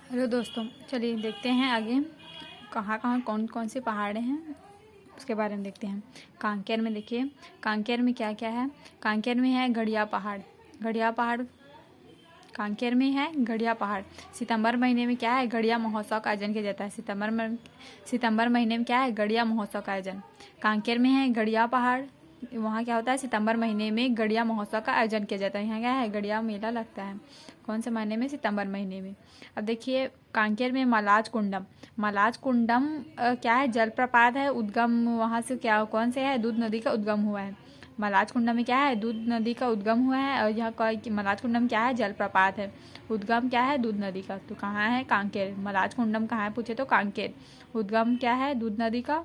Hello दोस्तों, चलिए देखते हैं आगे कहाँ कहाँ कौन कौन से पहाड़ हैं उसके बारे में देखते हैं। कांकेर में देखिए, कांकेर में क्या क्या है। कांकेर में है गड़िया पहाड़। गड़िया पहाड़ कांकेर में है गड़िया पहाड़। सितंबर महीने में क्या है, गड़िया महोत्सव का आयोजन किया जाता है। सितंबर महीने में क्या है, गड़िया महोत्सव का आयोजन। कांकेर में है गड़िया पहाड़, वहाँ क्या होता है, सितंबर महीने में गड़िया महोत्सव का आयोजन किया जाता है। यहाँ क्या है, गड़िया मेला लगता है। कौन से महीने में, सितंबर महीने में। अब देखिए कांकेर में मलाज कुंडम। मलाज कुंडम क्या है, जलप्रपात है। उद्गम वहाँ से क्या, कौन से है, दूध नदी का उद्गम हुआ है। मलाज कुंडम में क्या है, दूध नदी का उद्गम हुआ है। और यह मलाज कुंडम क्या है, जलप्रपात है। उद्गम क्या है, दूध नदी का। तो कहाँ है, कांकेर। मलाज कुंडम कहाँ है पूछे तो कांकेर। उद्गम क्या है, दूध नदी का।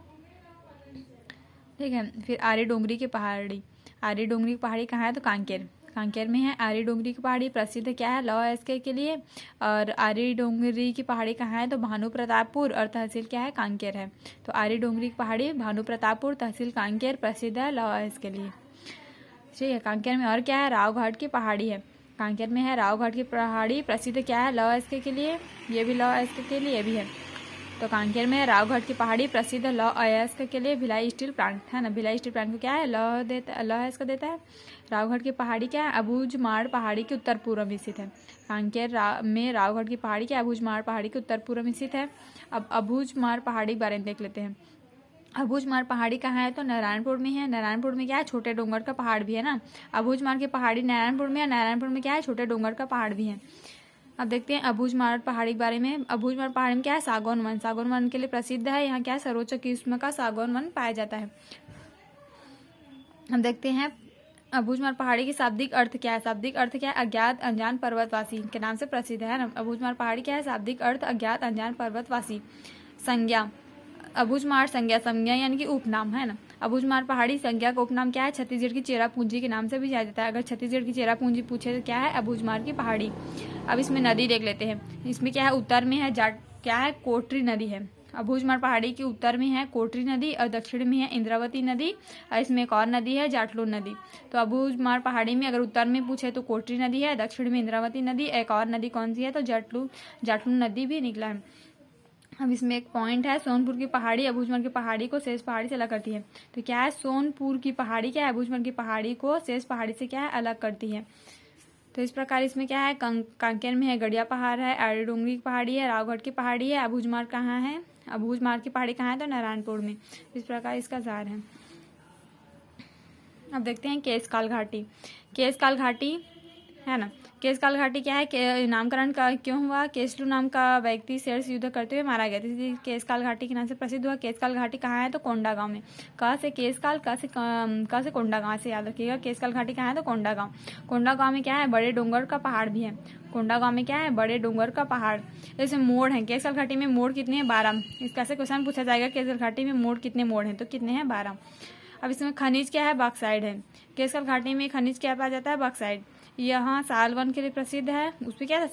ठीक है, फिर आरी डोंगरी की पहाड़ी। आरी डोंगरी की पहाड़ी कहाँ है, तो कांकेर। कांकेर में है आरी डोंगरी की पहाड़ी। प्रसिद्ध क्या है, लौ एस्के के लिए। और आरी डोंगरी की पहाड़ी कहाँ है, तो भानु प्रतापपुर, और तहसील क्या है, कांकेर है। तो आरी डोंगरी की पहाड़ी भानु प्रतापपुर, तहसील कांकेर, प्रसिद्ध है लौ एस्के के लिए। ठीक है, कांकेर में और क्या है, रावघाट की पहाड़ी है। कांकेर में है रावघाट की पहाड़ी, प्रसिद्ध क्या है, लौ एस्के के लिए। ये भी लौ एस्के के लिए भी है। तो कांकेर में रावघाट की पहाड़ी प्रसिद्ध लौ अयस्क के लिए। भिलाई स्टील प्लांट है ना, भिलाई स्टील प्लांट को क्या है, लौ अयस्क देता है। रावघाट की पहाड़ी क्या है, अबूझमाड़ पहाड़ी के उत्तर पूर्व में स्थित है। कांकेर में रावघाट की पहाड़ी क्या है, अबूझमाड़ पहाड़ी के उत्तर पूर्व में स्थित है। अब अबूझमाड़ पहाड़ी बारे में देख लेते हैं। अबूझमाड़ पहाड़ी कहाँ है, तो नारायणपुर में है। नारायणपुर में क्या है, छोटे डोंगर का पहाड़ भी है ना। अबूझमाड़ की पहाड़ी नारायणपुर में है। नारायणपुर में क्या है, छोटे डोंगर का पहाड़ भी है। अब देखते हैं अबूझमाड़ पहाड़ी के बारे में। अबूझमाड़ पहाड़ी में क्या है, सागौन वन। सागौन वन के लिए प्रसिद्ध है। यहाँ क्या है, सर्वोच्च किस्म का सागौन वन पाया जाता है। अब देखते हैं अबूझमाड़ पहाड़ी की शाब्दिक अर्थ क्या है। शाब्दिक अर्थ क्या है, अज्ञात अनजान पर्वतवासी के नाम से प्रसिद्ध है ना। अबूझमाड़ पहाड़ी क्या है, शाब्दिक अर्थ अज्ञात अनजान पर्वतवासी। संज्ञा, अबूझमाड़ संज्ञा, संज्ञा यानी कि उपनाम है ना। अबूझमाड़ पहाड़ी संज्ञा का उपनाम क्या है, छत्तीसगढ़ की चेरापूंजी के नाम से भी जाना जाता है। अगर छत्तीसगढ़ की चेरापूंजी पूछे तो क्या है, अबूझमाड़ की पहाड़ी। अब इसमें नदी देख लेते हैं। इसमें क्या है, उत्तर में है क्या है, कोटरी नदी है। अबूझमाड़ पहाड़ी के उत्तर में है कोटरी नदी, और दक्षिण में है इंद्रावती नदी, और इसमें एक और नदी है, जाटलू नदी। तो अबूझमाड़ पहाड़ी में अगर उत्तर में पूछे तो कोटरी नदी है, दक्षिण में इंद्रावती नदी, एक और नदी कौन सी है, तो जाटलू नदी भी निकला है। अब इसमें एक पॉइंट है, सोनपुर की पहाड़ी अबूझमाड़ की पहाड़ी को शेष पहाड़ी से अलग करती है। तो क्या है, सोनपुर की पहाड़ी क्या है, अबूझमाड़ की पहाड़ी को शेष पहाड़ी से क्या है, अलग करती है। तो इस प्रकार इसमें क्या है, कांकेर में है गड़िया पहाड़ है, आरी डोंगरी की पहाड़ी है, रावघाट की पहाड़ी है। अबूझमाड़ कहाँ है, अबूझमाड़ की पहाड़ी कहाँ है, तो नारायणपुर में। इस प्रकार इसका सार है। अब देखते हैं केशकाल घाटी। केशकाल घाटी है ना। केशकाल घाटी क्या है, नामकरण का क्यों हुआ, केसलू नाम का व्यक्ति शेर से युद्ध करते हुए मारा गया था, इसलिए केशकाल घाटी के नाम से प्रसिद्ध हुआ। केशकाल घाटी कहाँ है, तो कोंडा गांव में। कहाँ से केशकाल, कहाँ से कोंडा गांव से याद रखिएगा। केशकाल घाटी कहाँ है, तो कोंडा गांव। कोंडा गांव में क्या है, बड़े डोंगर का पहाड़ भी है। कोंडा गांव में क्या है, बड़े डोंगर का पहाड़। जैसे मोड़ है, केशकाल घाटी में मोड़ कितने हैं, 12। इसका से क्वेश्चन पूछा जाएगा, केशकाल घाटी में मोड़ कितने मोड़ हैं, तो कितने हैं, 12। अब इसमें खनिज क्या है, बॉक्साइड है। केशकाल घाटी में खनिज क्या पाया जाता है, बॉक्साइड। यहाँ सालवन के लिए प्रसिद्ध है। उसमें क्या है,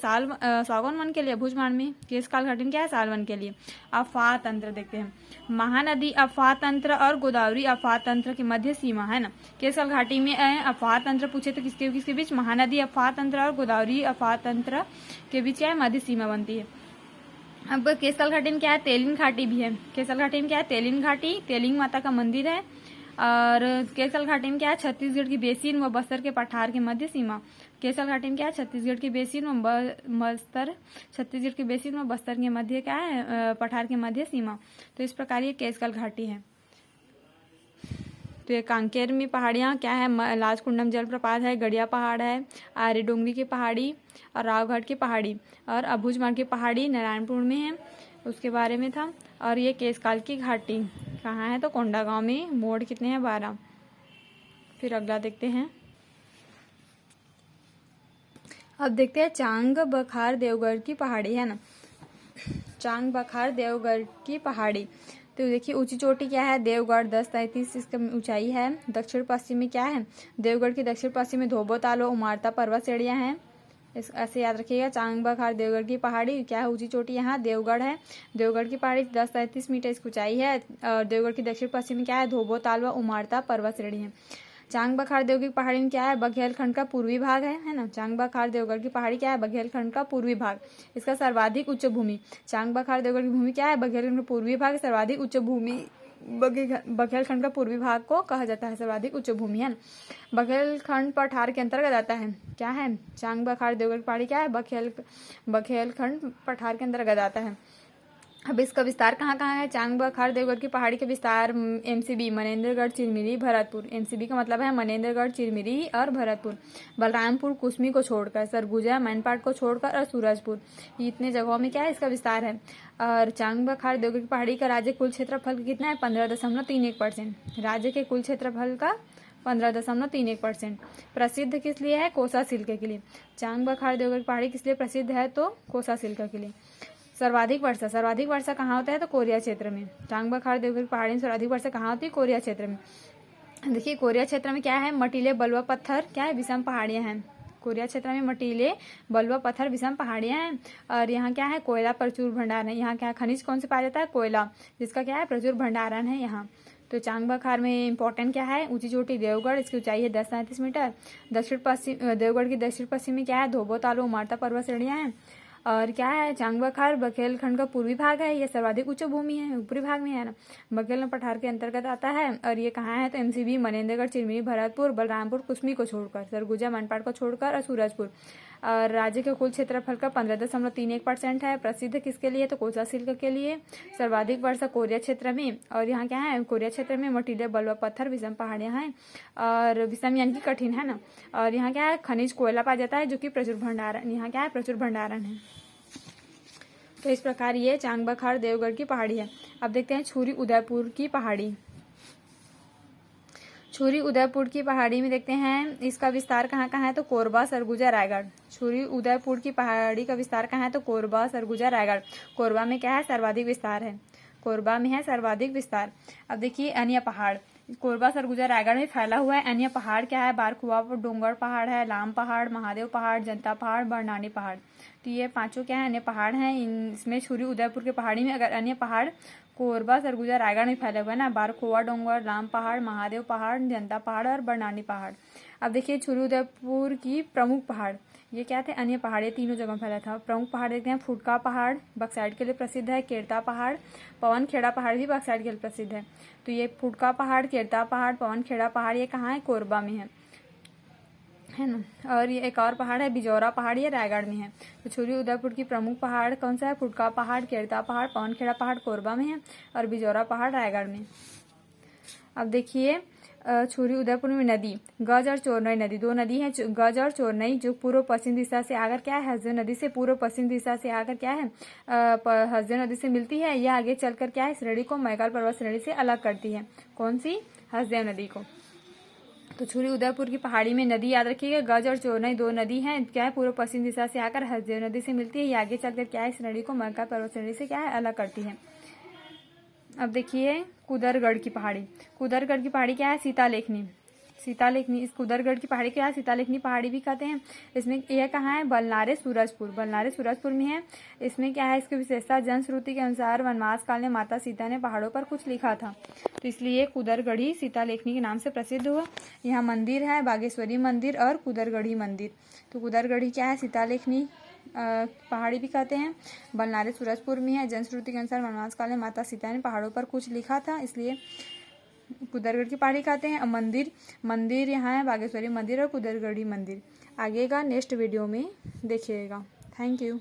सागौन वन के लिए। भुजमाड़ में केशकाल घाटी में क्या है, सालवन के लिए। अफवाह तंत्र देखते हैं। महानदी अफवाह तंत्र और गोदावरी अफवाह तंत्र की मध्य सीमा है ना। केशकाल घाटी में अफवाह तंत्र पूछे तो किसके किसके बीच, महानदी अफवाह तंत्र और गोदावरी अफवाह तंत्र के बीच क्या है, मध्य सीमा बनती है। अब केशकाल घाटी में क्या है, तेलिन घाटी भी है। केशकाल घाटी में क्या है, तेलिन घाटी, तेलिंग माता का मंदिर है। और केशकाल घाटी में क्या है, छत्तीसगढ़ की बेसिन व बस्तर के पठार के मध्य सीमा। केशकाल घाटी में क्या है, छत्तीसगढ़ की बेसिन व छत्तीसगढ़ की बेसिन व बस्तर के मध्य क्या है, पठार के मध्य सीमा। तो इस प्रकार ये केशकाल घाटी है। तो ये कांकेर में पहाड़ियाँ क्या है, लाजकुंडम जलप्रपात है, गड़िया पहाड़ है, आरी डोंगरी की पहाड़ी, और रावघाट की पहाड़ी, और अबूझमाड़ की पहाड़ी नारायणपुर में है, उसके बारे में था। और ये केशकाल की घाटी कहाँ है, तो कोंडा गांव में। मोड़ कितने हैं, 12। फिर अगला देखते हैं। अब देखते हैं चांग बखार देवगढ़ की पहाड़ी है ना। चांग बखार देवगढ़ की पहाड़ी, तो देखिए ऊंची चोटी क्या है, देवगढ़ 10:33 इसका ऊंचाई है। दक्षिण पश्चिम में क्या है, देवगढ़ की दक्षिण पश्चिम में धोबो ताल व उमारता पर्वत श्रेणियां हैं। इस ऐसे याद रखिएगा। चांग बखार देवगढ़ की पहाड़ी क्या है, ऊंची चोटी यहाँ देवगढ़ है। देवगढ़ की पहाड़ी 10:33 मीटर इसकी ऊंचाई है। और देवगढ़ की दक्षिण पश्चिम में क्या है, धोबो ताल व उमारता पर्वत श्रेणी है। चांग बखार देवगढ़ की पहाड़ी में क्या है, बघेलखंड का पूर्वी भाग है ना। चांग बखार देवगढ़ की पहाड़ी क्या है, बघेलखंड का पूर्वी भाग। इसका सर्वाधिक उच्च भूमि, चांग बखार देवगढ़ की भूमि क्या है, बघेलखंड का पूर्वी भाग। सर्वाधिक उच्च भूमि बघेलखंड का पूर्वी भाग को कहा जाता है सर्वाधिक उच्च भूमि, है ना। बघेलखंड पठार के अंतर्गत आता है, क्या है, चांग बखार देवगढ़ की पहाड़ी क्या है, बघेलखंड पठार के अंतर्गत आता है। अब इसका विस्तार कहाँ कहाँ है, चांग बखार देवगढ़ की पहाड़ी का विस्तार एमसीबी मनेंद्रगढ़, चिरमिरी, भरतपुर। एमसीबी का मतलब है मनेंद्रगढ़, चिरमिरी और भरतपुर। बलरामपुर, कुसमी को छोड़कर, सरगुजा, मैनपाट को छोड़कर और सूरजपुर, इतने जगहों में क्या है इसका विस्तार है। और चांग बखार देवगढ़ की पहाड़ी का राज्य कुल क्षेत्रफल कितना है, 15.31%। राज्य के कुल क्षेत्रफल का 15.31%। प्रसिद्ध किस लिए है, कोसा सिल्क के लिए। चांग बखार देवगढ़ की पहाड़ी किस लिए प्रसिद्ध है, तो कोसा सिल्क के लिए। सर्वाधिक वर्षा कहाँ होता है, तो कोरिया क्षेत्र में। चांग बखार देवगढ़ की पहाड़ी में सर्वाधिक वर्षा कहाँ होती है, कोरिया क्षेत्र में। देखिए कोरिया क्षेत्र में क्या है, मटीले बलुआ पत्थर क्या है, विषम पहाड़ियां हैं। कोरिया क्षेत्र में मटीले बलुआ पत्थर विषम पहाड़ियां हैं। और यहाँ क्या है, कोयला प्रचुर भंडारण है। यहाँ क्या खनिज कौन से पाया जाता है, कोयला, जिसका क्या है प्रचुर भंडारण है यहाँ। तो चांग बखार में इंपॉर्टेंट क्या है, ऊंची चोटी देवगढ़, इसकी ऊंचाई है 10-37 मीटर। दक्षिण पश्चिम देवगढ़ की दक्षिण पश्चिम में क्या है, धोबो तालु उमारता पर्वत श्रेणियां हैं। और क्या है, चांग बखार बघेलखंड का पूर्वी भाग है, ये सर्वाधिक उच्च भूमि है, ऊपरी भाग में है ना। बघेलखंड पठार के अंतर्गत आता है। और ये कहाँ है, तो एमसीबी मनेंद्रगढ़, चिरमिरी, भरतपुर, बलरामपुर, कुसमी को छोड़कर, सरगुजा, मनपाट को छोड़कर और सूरजपुर। और राज्य के कुल क्षेत्रफल का 15.31% है। प्रसिद्ध किसके लिए, तो कोसा सिल्क के लिए। सर्वाधिक वर्षा कोरिया क्षेत्र में। और यहाँ क्या है, कोरिया क्षेत्र में मटीले बलुआ पत्थर विषम पहाड़ियां हैं। और विषम यानी कि कठिन, है ना। और यहाँ क्या है, खनिज कोयला पाया जाता है, जो कि प्रचुर भंडारण, यहाँ क्या है प्रचुर भंडारण है। तो इस प्रकार ये चांग बखार देवगढ़ की पहाड़ी है। अब देखते हैं छुरी उदयपुर की पहाड़ी। छुरी उदयपुर की पहाड़ी में देखते हैं इसका विस्तार कहाँ कहाँ है, तो कोरबा, सरगुजा, रायगढ़। छुरी उदयपुर की पहाड़ी का विस्तार कहाँ है, तो कोरबा, सरगुजा, रायगढ़। कोरबा में क्या है, सर्वाधिक विस्तार है। कोरबा में है सर्वाधिक विस्तार। अब देखिए अन्य पहाड़, कोरबा, सरगुजा, रायगढ़ में फैला हुआ है। अन्य पहाड़ क्या है, बारकुआ डोंगर पहाड़ है, लाम पहाड़, महादेव पहाड़, जनता पहाड़, बरनानी पहाड़। तो ये पांचों क्या है, अन्य पहाड़ हैं। इसमें छुरी उदयपुर के पहाड़ी में अगर अन्य पहाड़ कोरबा, सरगुजा, रायगढ़ में फैले हुए ना, बारकुआ डोंगर, लाम पहाड़, महादेव पहाड़, जनता पहाड़ और बरनानी पहाड़। अब देखिए छुरी उदयपुर की प्रमुख पहाड़, ये क्या थे, अन्य पहाड़, ये तीनों जगह फैला था। प्रमुख पहाड़ देखते हैं, फुटका पहाड़ बक्साइड के लिए प्रसिद्ध है, केरता पहाड़, पवन खेड़ा पहाड़ भी बक्साइड के लिए प्रसिद्ध है। तो ये फुटका पहाड़, केरता पहाड़, पवन खेड़ा पहाड़, ये कहाँ है, कोरबा में है ना। और ये एक और पहाड़ है बिजौरा पहाड़, ये रायगढ़ में है। तो छुरी उदयपुर की प्रमुख पहाड़ कौन सा है, फुटका पहाड़, केरता पहाड़, पवन खेड़ा पहाड़ कोरबा में है और बिजौरा पहाड़ रायगढ़ में। अब देखिए छुरी उदयपुर में नदी, गज और चोरनई नदी, दो नदी है, गज और चोरनई, जो पूर्व पश्चिम दिशा से आकर क्या है, हसदेव नदी से पूर्व पश्चिम दिशा से आकर क्या है, हसदेव नदी से मिलती है। यह आगे चलकर क्या है, श्रेणी को मैकाल पर्वत श्रेणी से अलग करती है। कौन सी, हसदेव नदी को। तो छुरी उदयपुर की पहाड़ी में नदी याद रखिएगा, गज और चोरनई दो नदी हैं, क्या है पूर्व पश्चिम दिशा से आकर हसदेव नदी से मिलती है। ये आगे चलकर क्या है, श्रेणी को मैकाल पर्वत श्रेणी से क्या है, अलग करती है। अब देखिए कुदरगढ़ की पहाड़ी, कुदरगढ़ की पहाड़ी क्या है, सीतालेखनी, सीतालेखनी। इस कुदरगढ़ की पहाड़ी क्या है, सीतालेखनी पहाड़ी भी कहते हैं। इसमें यह कहाँ है, बलनारे सूरजपुर, बलनारे सूरजपुर में है। इसमें क्या है, इसकी विशेषता, जनश्रुति के अनुसार वनवास काल में माता सीता ने पहाड़ों पर कुछ लिखा था, तो इसलिए कुदरगढ़ी सीतालेखनी के नाम से प्रसिद्ध हुआ। यहाँ मंदिर है, बागेश्वरी मंदिर और कुदरगढ़ी मंदिर। तो कुदरगढ़ी क्या है, सीतालेखनी पहाड़ी भी कहते हैं, बलनारे सूरजपुर में है। जनश्रुति के अनुसार वनवास काल में माता सीता ने पहाड़ों पर कुछ लिखा था, इसलिए कुदरगढ़ की पहाड़ी कहते हैं। मंदिर यहाँ है, बागेश्वरी मंदिर और कुदरगढ़ी मंदिर। आगे का नेक्स्ट वीडियो में देखिएगा। Thank you.